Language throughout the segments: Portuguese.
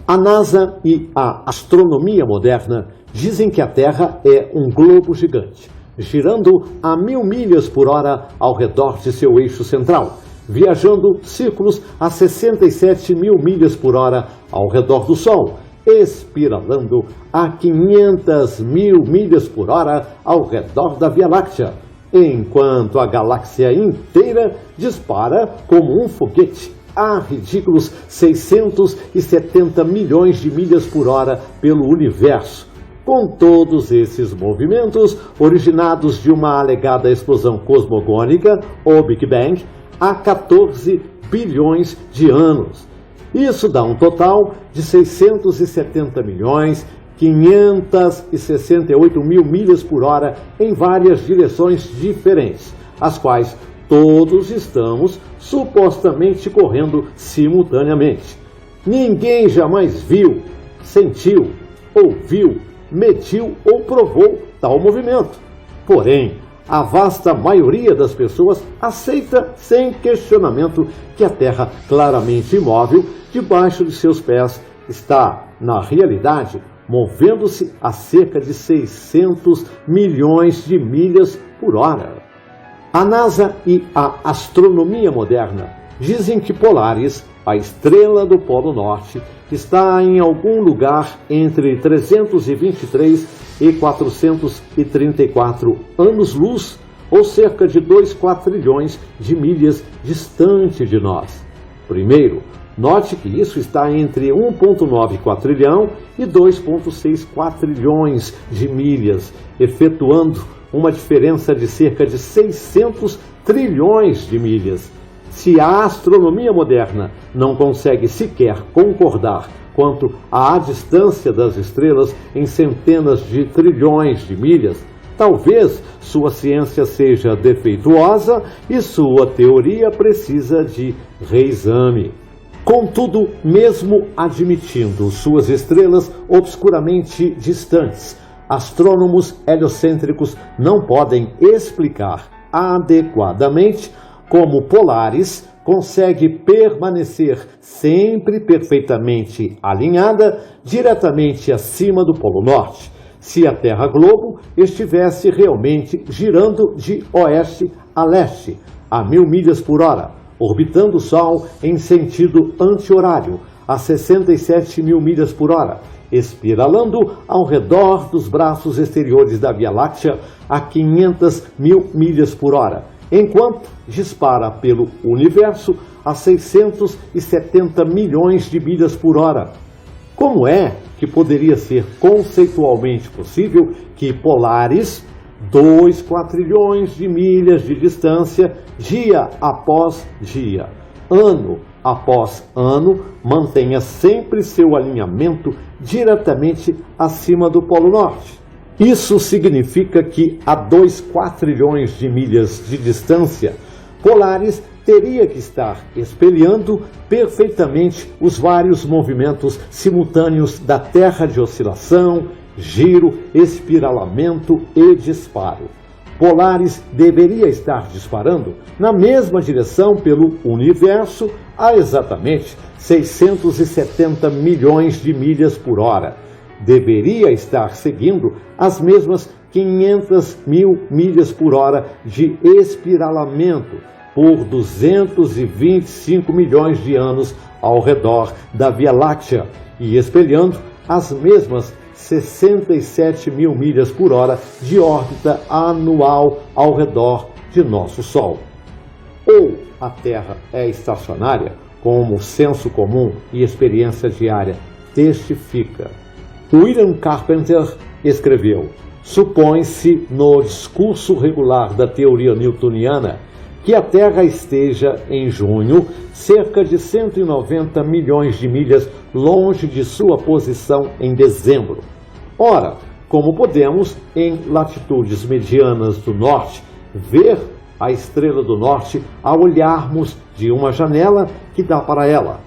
A NASA e a astronomia moderna dizem que a Terra é um globo gigante, girando a 1000 milhas por hora ao redor de seu eixo central, viajando círculos a 67 mil milhas por hora ao redor do Sol, espiralando a 500 mil milhas por hora ao redor da Via Láctea, enquanto a galáxia inteira dispara como um foguete a ridículos 670 milhões de milhas por hora pelo universo, com todos esses movimentos originados de uma alegada explosão cosmogônica, ou Big Bang, há 14 bilhões de anos. Isso dá um total de 670 milhões 568 mil milhas por hora em várias direções diferentes, as quais todos estamos supostamente correndo simultaneamente. Ninguém jamais viu, sentiu, ouviu, mediu ou provou tal movimento. Porém, a vasta maioria das pessoas aceita sem questionamento que a Terra, claramente imóvel, debaixo de seus pés, está, na realidade, movendo-se a cerca de 600 milhões de milhas por hora. A NASA e a astronomia moderna dizem que Polaris, a estrela do Polo Norte, está em algum lugar entre 323 e 434 anos-luz, ou cerca de 2 quatrilhões de milhas distante de nós. Primeiro, note que isso está entre 1,9 quatrilhão e 2,6 quatrilhões de milhas, efetuando uma diferença de cerca de 600 trilhões de milhas. Se a astronomia moderna não consegue sequer concordar quanto à distância das estrelas em centenas de trilhões de milhas, talvez sua ciência seja defeituosa e sua teoria precisa de reexame. Contudo, mesmo admitindo suas estrelas obscuramente distantes, astrônomos heliocêntricos não podem explicar adequadamente como Polaris consegue permanecer sempre perfeitamente alinhada diretamente acima do Polo Norte, se a Terra-globo estivesse realmente girando de oeste a leste, a 1000 milhas por hora, orbitando o Sol em sentido anti-horário, a 67 mil milhas por hora, espiralando ao redor dos braços exteriores da Via Láctea a 500 mil milhas por hora, enquanto dispara pelo universo a 670 milhões de milhas por hora. Como é que poderia ser conceitualmente possível que Polaris, 2 quatrilhões de milhas de distância, dia após dia, ano após ano, mantenha sempre seu alinhamento diretamente acima do Polo Norte? Isso significa que a 2 quatrilhões de milhas de distância, Polaris teria que estar espelhando perfeitamente os vários movimentos simultâneos da Terra de oscilação, giro, espiralamento e disparo. Polaris deveria estar disparando na mesma direção pelo universo a exatamente 670 milhões de milhas por hora. Deveria estar seguindo as mesmas 500 mil milhas por hora de espiralamento por 225 milhões de anos ao redor da Via Láctea e espelhando as mesmas 67 mil milhas por hora de órbita anual ao redor de nosso Sol. Ou a Terra é estacionária, como senso comum e experiência diária testifica. William Carpenter escreveu: supõe-se no discurso regular da teoria newtoniana que a Terra esteja, em junho, cerca de 190 milhões de milhas longe de sua posição em dezembro. Ora, como podemos, em latitudes medianas do norte, ver a estrela do norte ao olharmos de uma janela que dá para ela,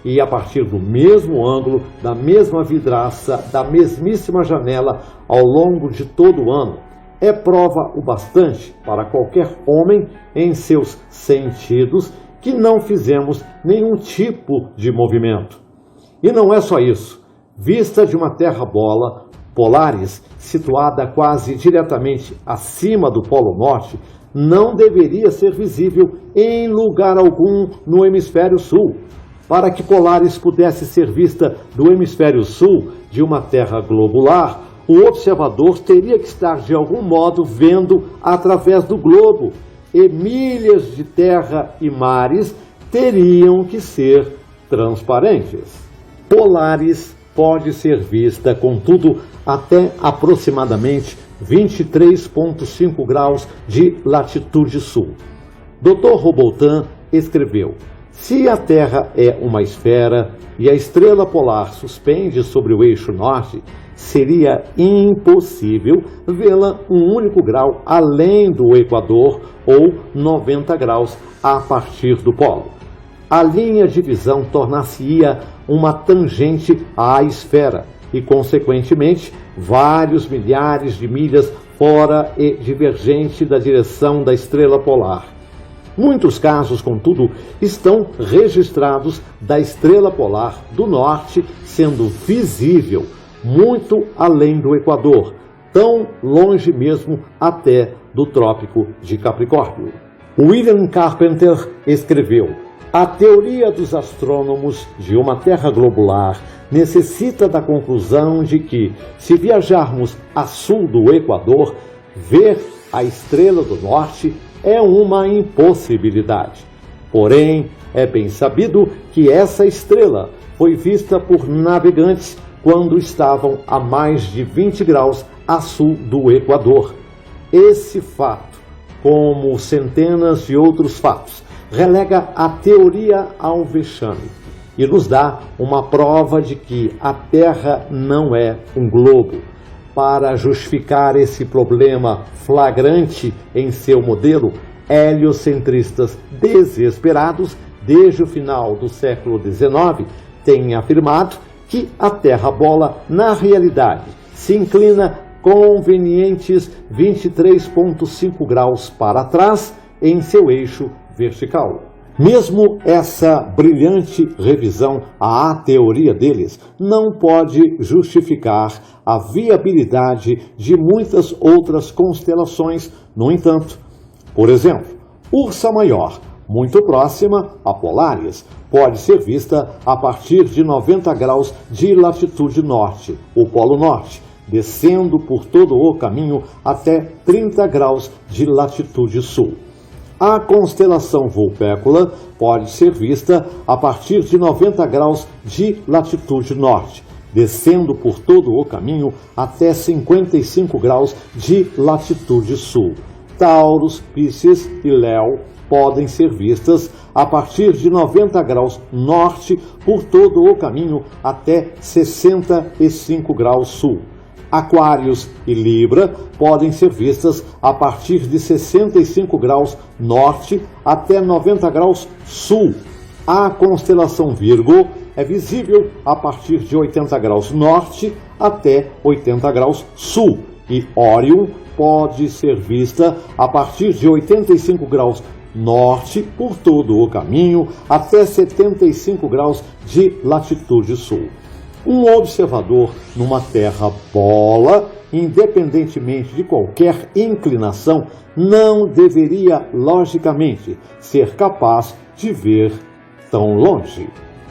e a partir do mesmo ângulo, da mesma vidraça, da mesmíssima janela ao longo de todo o ano, é prova o bastante para qualquer homem em seus sentidos que não fizemos nenhum tipo de movimento. E não é só isso. Vista de uma Terra-bola, Polaris, situada quase diretamente acima do Polo Norte, não deveria ser visível em lugar algum no hemisfério sul. Para que Polaris pudesse ser vista do hemisfério sul de uma Terra globular, o observador teria que estar de algum modo vendo através do globo, e milhas de terra e mares teriam que ser transparentes. Polaris pode ser vista, contudo, até aproximadamente 23,5 graus de latitude sul. Dr. Robotan escreveu: se a Terra é uma esfera e a estrela polar suspende sobre o eixo norte, seria impossível vê-la um único grau além do equador ou 90 graus a partir do polo. A linha de visão tornar-se-ia uma tangente à esfera e, consequentemente, vários milhares de milhas fora e divergente da direção da estrela polar. Muitos casos, contudo, estão registrados da estrela polar do norte sendo visível muito além do equador, tão longe mesmo até do Trópico de Capricórnio. William Carpenter escreveu: a teoria dos astrônomos de uma Terra globular necessita da conclusão de que, se viajarmos a sul do equador, ver a estrela do norte é uma impossibilidade. Porém, é bem sabido que essa estrela foi vista por navegantes quando estavam a mais de 20 graus a sul do equador. Esse fato, como centenas de outros fatos, relega a teoria ao vexame e nos dá uma prova de que a Terra não é um globo. Para justificar esse problema flagrante em seu modelo, heliocentristas desesperados, desde o final do século XIX, têm afirmado que a Terra-bola, na realidade, se inclina convenientes 23,5 graus para trás em seu eixo vertical. Mesmo essa brilhante revisão à teoria deles não pode justificar a viabilidade de muitas outras constelações, no entanto. Por exemplo, Ursa Maior, muito próxima a Polaris, pode ser vista a partir de 90 graus de latitude norte, o Polo Norte, descendo por todo o caminho até 30 graus de latitude sul. A constelação Vulpecula pode ser vista a partir de 90 graus de latitude norte, descendo por todo o caminho até 55 graus de latitude sul. Taurus, Pisces e Léo podem ser vistas a partir de 90 graus norte por todo o caminho até 65 graus sul. Aquários e Libra podem ser vistas a partir de 65 graus norte até 90 graus sul. A constelação Virgo é visível a partir de 80 graus norte até 80 graus sul. E Órion pode ser vista a partir de 85 graus norte por todo o caminho até 75 graus de latitude sul. Um observador numa Terra-bola, independentemente de qualquer inclinação, não deveria, logicamente, ser capaz de ver tão longe.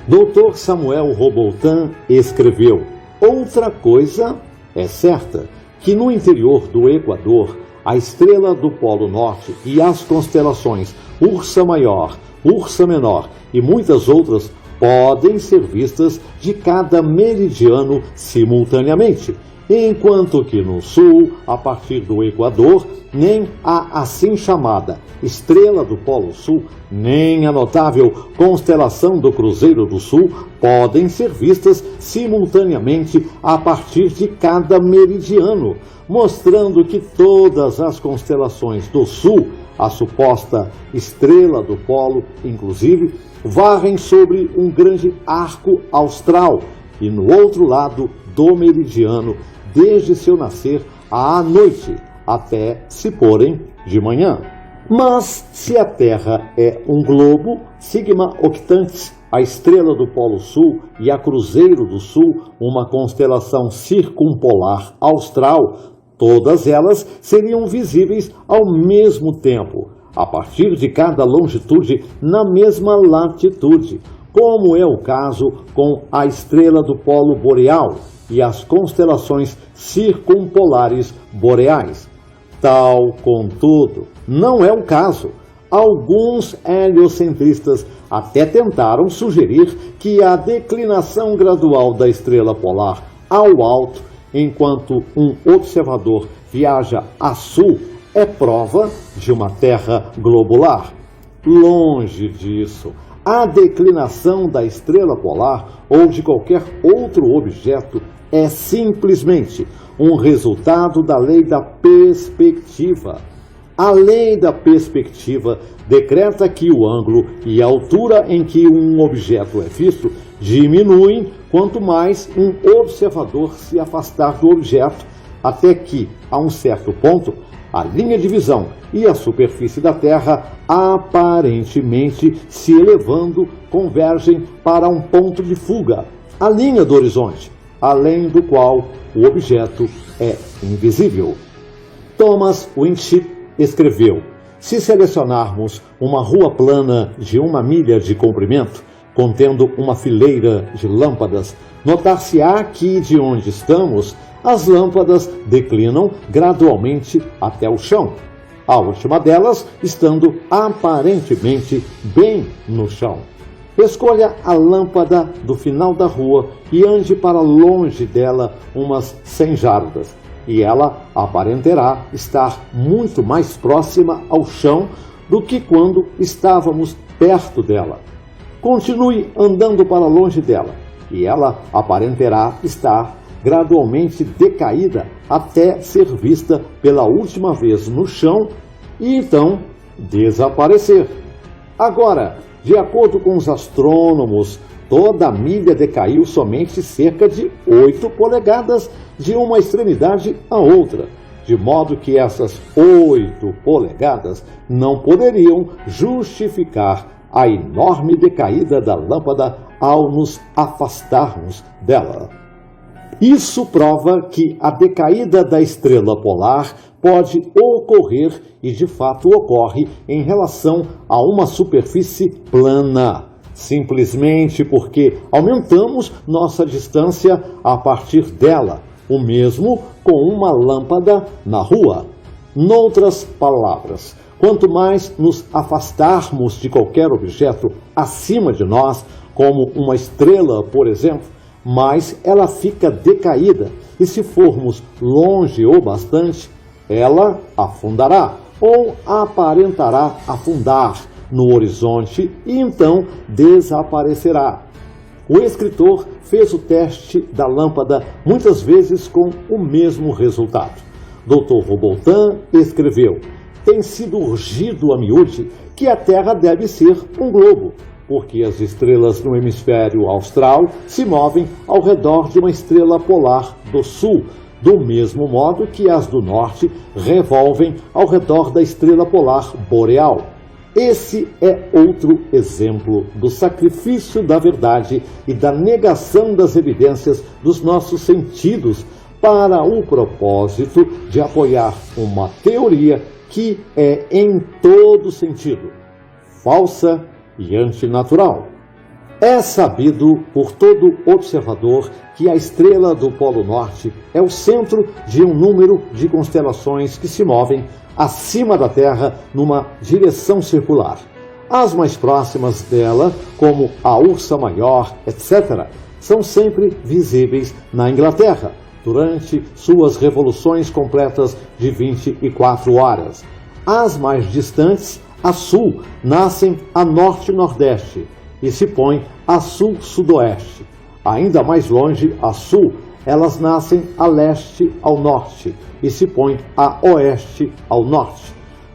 Dr. Samuel Robotan escreveu: outra coisa é certa, que no interior do Equador, a estrela do Polo Norte e as constelações Ursa Maior, Ursa Menor e muitas outras podem ser vistas de cada meridiano simultaneamente, enquanto que no sul, a partir do Equador, nem a assim chamada Estrela do Polo Sul, nem a notável constelação do Cruzeiro do Sul podem ser vistas simultaneamente a partir de cada meridiano, mostrando que todas as constelações do Sul, a suposta Estrela do Polo, inclusive, varrem sobre um grande arco austral e no outro lado do meridiano, desde seu nascer à noite até se porem de manhã. Mas se a Terra é um globo, sigma octantis, a estrela do Polo Sul e a Cruzeiro do Sul, uma constelação circumpolar austral, todas elas seriam visíveis ao mesmo tempo, a partir de cada longitude na mesma latitude, como é o caso com a estrela do Polo Boreal e as constelações circumpolares boreais. Tal, contudo, não é o caso. Alguns heliocentristas até tentaram sugerir que a declinação gradual da estrela polar ao alto, enquanto um observador viaja a sul, é prova de uma Terra globular. Longe disso. A declinação da estrela polar ou de qualquer outro objeto é simplesmente um resultado da lei da perspectiva. A lei da perspectiva decreta que o ângulo e a altura em que um objeto é visto diminuem quanto mais um observador se afastar do objeto, até que, a um certo ponto, a linha de visão e a superfície da Terra, aparentemente se elevando, convergem para um ponto de fuga, a linha do horizonte, além do qual o objeto é invisível. Thomas Winship escreveu: se selecionarmos uma rua plana de 1 milha de comprimento, contendo uma fileira de lâmpadas, notar-se-á que, de onde estamos, as lâmpadas declinam gradualmente até o chão, a última delas estando aparentemente bem no chão. Escolha a lâmpada do final da rua e ande para longe dela umas 100 jardas, e ela aparentará estar muito mais próxima ao chão do que quando estávamos perto dela. Continue andando para longe dela, e ela aparentará estar gradualmente decaída até ser vista pela última vez no chão e então desaparecer. Agora, de acordo com os astrônomos, toda a milha decaiu somente cerca de 8 polegadas de uma extremidade à outra, de modo que essas 8 polegadas não poderiam justificar a enorme decaída da lâmpada ao nos afastarmos dela. Isso prova que a decaída da estrela polar pode ocorrer e de fato ocorre em relação a uma superfície plana, simplesmente porque aumentamos nossa distância a partir dela, o mesmo com uma lâmpada na rua. Noutras palavras, quanto mais nos afastarmos de qualquer objeto acima de nós, como uma estrela, por exemplo, mais ela fica decaída, e se formos longe o bastante, ela afundará ou aparentará afundar no horizonte e então desaparecerá. O escritor fez o teste da lâmpada muitas vezes com o mesmo resultado. Dr. Roboltin escreveu: tem sido urgido a miúde que a Terra deve ser um globo, porque as estrelas no hemisfério austral se movem ao redor de uma estrela polar do sul, do mesmo modo que as do norte revolvem ao redor da estrela polar boreal. Esse é outro exemplo do sacrifício da verdade e da negação das evidências dos nossos sentidos para o propósito de apoiar uma teoria que é em todo sentido falsa e antinatural. É sabido por todo observador que a estrela do Polo Norte é o centro de um número de constelações que se movem acima da Terra numa direção circular. As mais próximas dela, como a Ursa Maior, etc., são sempre visíveis na Inglaterra, durante suas revoluções completas de 24 horas. As mais distantes, a sul, nascem a norte-nordeste e se põem a sul-sudoeste. Ainda mais longe, a sul, elas nascem a leste ao norte e se põem a oeste ao norte.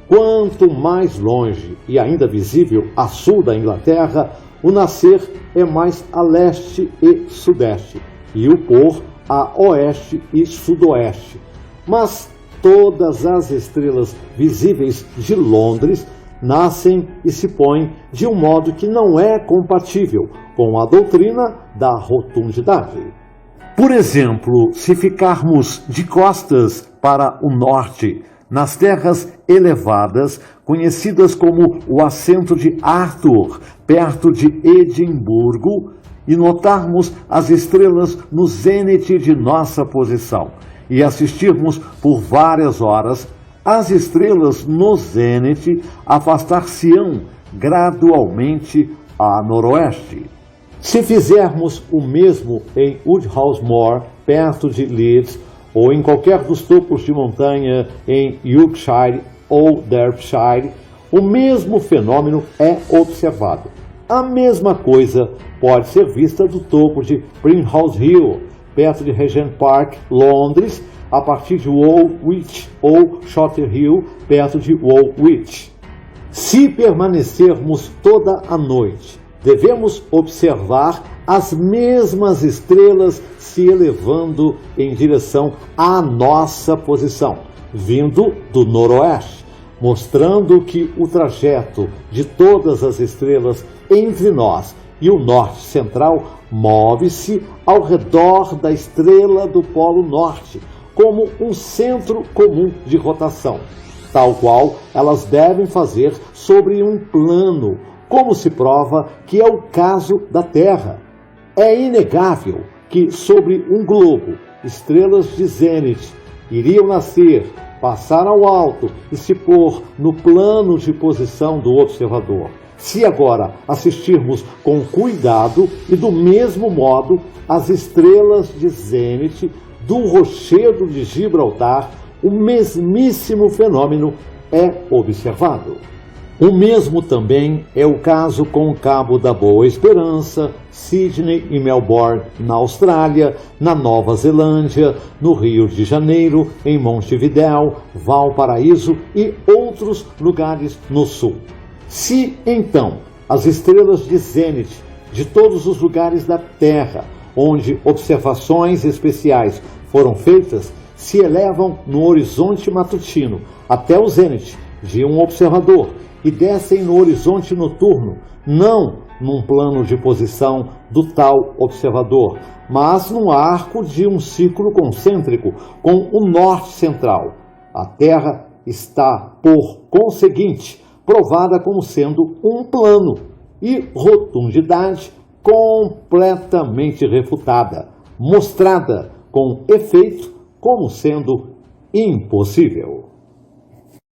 Quanto mais longe e ainda visível a sul da Inglaterra, o nascer é mais a leste e sudeste e o pôr a oeste e sudoeste. Mas todas as estrelas visíveis de Londres nascem e se põem de um modo que não é compatível com a doutrina da rotundidade. Por exemplo, se ficarmos de costas para o norte, nas terras elevadas, conhecidas como o Assento de Arthur, perto de Edimburgo, e notarmos as estrelas no zênite de nossa posição, e assistirmos por várias horas, as estrelas no zênite afastar-se-ão gradualmente a noroeste. Se fizermos o mesmo em Woodhouse Moor, perto de Leeds, ou em qualquer dos topos de montanha em Yorkshire ou Derbyshire, o mesmo fenômeno é observado. A mesma coisa pode ser vista do topo de Primrose Hill, perto de Regent Park, Londres, a partir de Woolwich, ou Shotter Hill, perto de Woolwich. Se permanecermos toda a noite, devemos observar as mesmas estrelas se elevando em direção à nossa posição, vindo do noroeste, mostrando que o trajeto de todas as estrelas entre nós e o norte central move-se ao redor da estrela do Polo Norte, como um centro comum de rotação, tal qual elas devem fazer sobre um plano, como se prova que é o caso da Terra. É inegável que sobre um globo, estrelas de zênite iriam nascer, passar ao alto e se pôr no plano de posição do observador. Se agora assistirmos com cuidado e do mesmo modo as estrelas de zênite do rochedo de Gibraltar, o mesmíssimo fenômeno é observado. O mesmo também é o caso com o Cabo da Boa Esperança, Sydney e Melbourne na Austrália, na Nova Zelândia, no Rio de Janeiro, em Montevidéu, Valparaíso e outros lugares no sul. Se, então, as estrelas de zênite de todos os lugares da Terra, onde observações especiais foram feitas, se elevam no horizonte matutino até o zênite de um observador e descem no horizonte noturno, não num plano de posição do tal observador, mas no arco de um círculo concêntrico com o norte central. A Terra está, por conseguinte, provada como sendo um plano e rotundidade completamente refutada, mostrada com efeito como sendo impossível.